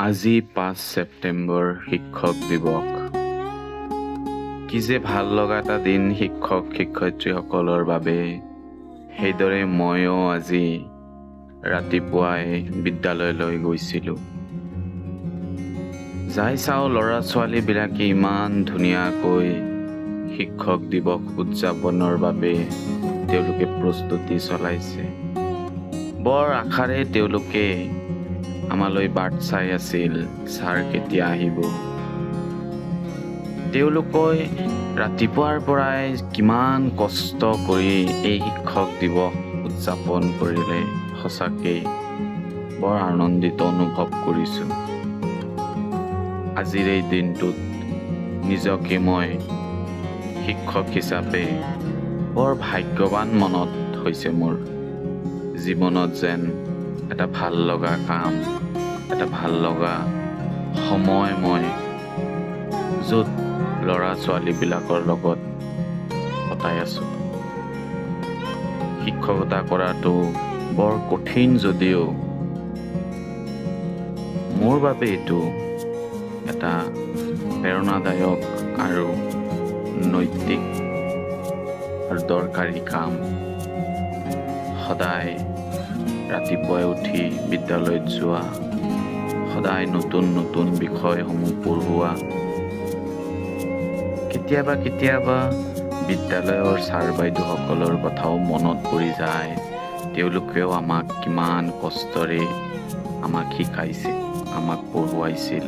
আজি 5 ছেপ্টেম্বৰ শিক্ষক দিৱস। কি যে ভাল লগা এটা দিন শিক্ষক শিক্ষয়িত্ৰীসকলৰ বাবে। সেইদৰে ময়ো আজি ৰাতিপুৱাই বিদ্যালয়লৈ গৈছিলোঁ। যাই চাওঁ ল'ৰা ছোৱালীবিলাকে ইমান ধুনীয়াকৈ শিক্ষক দিৱস উদযাপনৰ বাবে তেওঁলোকে প্ৰস্তুতি চলাইছে। বৰ আশাৰে তেওঁলোকে আমালৈ বাট চাই আছিল, ছাৰ কেতিয়া আহিব। তেওঁলোকে ৰাতিপুৱাৰ পৰাই কিমান কষ্ট কৰি এই শিক্ষক দিৱস উদযাপন কৰিলে, সঁচাকেই বৰ আনন্দিত অনুভৱ কৰিছোঁ। আজিৰ এই দিনটোত নিজকে মই শিক্ষক হিচাপে বৰ ভাগ্যৱান মনত হৈছে মোৰ। জীৱনত যেন এটা ভাল লগা কাম, এটা ভাল লগা সময় মই য'ত ল'ৰা ছোৱালীবিলাকৰ লগত কটাই আছোঁ। শিক্ষকতা কৰাটো বৰ কঠিন যদিও মোৰ বাবে এইটো এটা প্ৰেৰণাদায়ক আৰু নৈতিক আৰু দৰকাৰী কাম। সদায় ৰাতিপুৱাই উঠি বিদ্যালয়ত যোৱা, সদায় নতুন নতুন বিষয়সমূহ পঢ়োৱা, কেতিয়াবা বিদ্যালয়ৰ ছাৰ বাইদেউসকলৰ কথাও মনত পৰি যায়। তেওঁলোকেও আমাক কিমান কষ্টৰে আমাক শিকাইছিল, আমাক পঢ়ুৱাইছিল।